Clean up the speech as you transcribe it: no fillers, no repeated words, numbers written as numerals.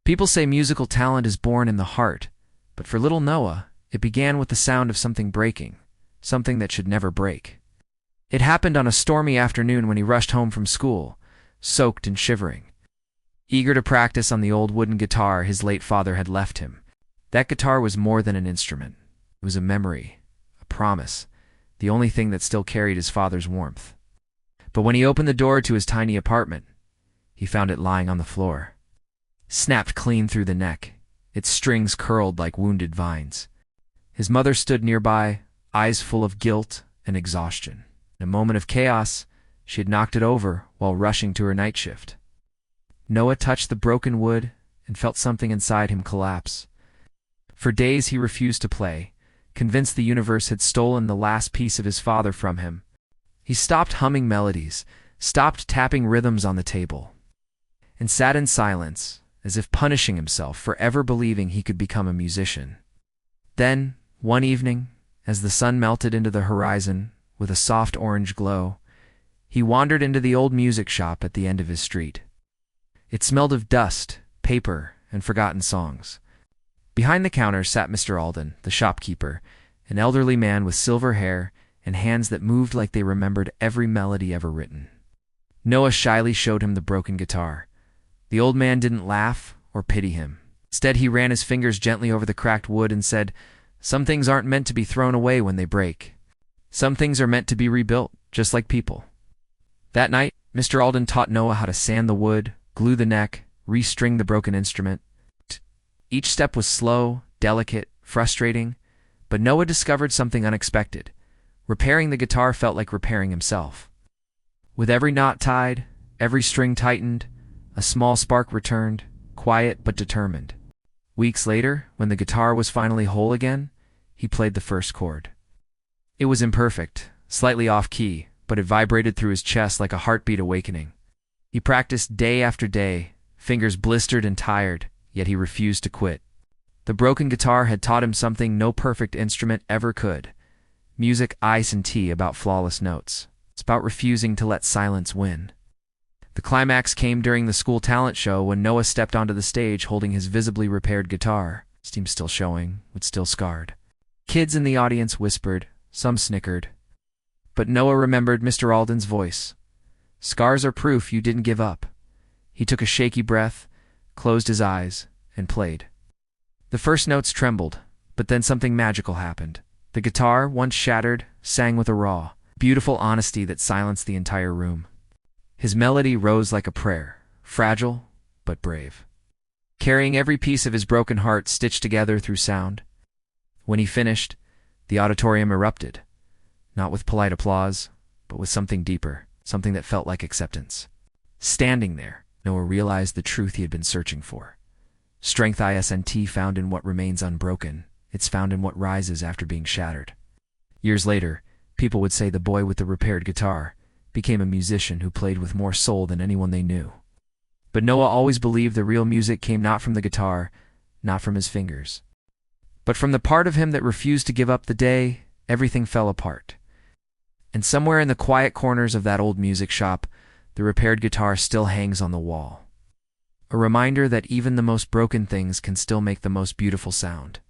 People say musical talent is born in the heart, but for little Noah, it began with the sound of something breaking, something that should never break. It happened on a stormy afternoon when he rushed home from school, soaked and shivering. Eager to practice on the old wooden guitar his late father had left him. That guitar was more than an instrument. It was a memory, a promise, the only thing that still carried his father's warmth. But when he opened the door to his tiny apartment, he found it lying on the floor. Snapped clean through the neck, its strings curled like wounded vines. His mother stood nearby, eyes full of guilt and exhaustion. In a moment of chaos, she had knocked it over while rushing to her night shift. Noah touched the broken wood and felt something inside him collapse. For days he refused to play, convinced the universe had stolen the last piece of his father from him. He stopped humming melodies, stopped tapping rhythms on the table, and sat in silence, as if punishing himself for ever believing he could become a musician. Then, one evening, as the sun melted into the horizon with a soft orange glow, he wandered into the old music shop at the end of his street. It smelled of dust, paper, and forgotten songs. Behind the counter sat Mr. Alden, the shopkeeper, an elderly man with silver hair and hands that moved like they remembered every melody ever written. Noah shyly showed him the broken guitar. The old man didn't laugh or pity him. Instead, he ran his fingers gently over the cracked wood and said, "Some things aren't meant to be thrown away when they break. Some things are meant to be rebuilt, just like people." That night, Mr. Alden taught Noah how to sand the wood, glue the neck, restring the broken instrument. Each step was slow, delicate, frustrating, but Noah discovered something unexpected. Repairing the guitar felt like repairing himself. With every knot tied, every string tightened, a small spark returned, quiet but determined. Weeks later, when the guitar was finally whole again, he played the first chord. It was imperfect, slightly off-key, but it vibrated through his chest like a heartbeat awakening. He practiced day after day, fingers blistered and tired, yet he refused to quit. The broken guitar had taught him something no perfect instrument ever could. Music, ice, and tea about flawless notes. It's about refusing to let silence win. The climax came during the school talent show when Noah stepped onto the stage holding his visibly repaired guitar, steam still showing, but still scarred. Kids in the audience whispered, some snickered. But Noah remembered Mr. Alden's voice. "Scars are proof you didn't give up." He took a shaky breath, closed his eyes, and played. The first notes trembled, but then something magical happened. The guitar, once shattered, sang with a raw, beautiful honesty that silenced the entire room. His melody rose like a prayer, fragile but brave, carrying every piece of his broken heart stitched together through sound. When he finished, the auditorium erupted, not with polite applause, but with something deeper, something that felt like acceptance. Standing there, Noah realized the truth he had been searching for. Strength isn't found in what remains unbroken, it's found in what rises after being shattered. Years later, people would say the boy with the repaired guitar became a musician who played with more soul than anyone they knew. But Noah always believed the real music came not from the guitar, not from his fingers, but from the part of him that refused to give up the day everything fell apart. And somewhere in the quiet corners of that old music shop, the repaired guitar still hangs on the wall. A reminder that even the most broken things can still make the most beautiful sound.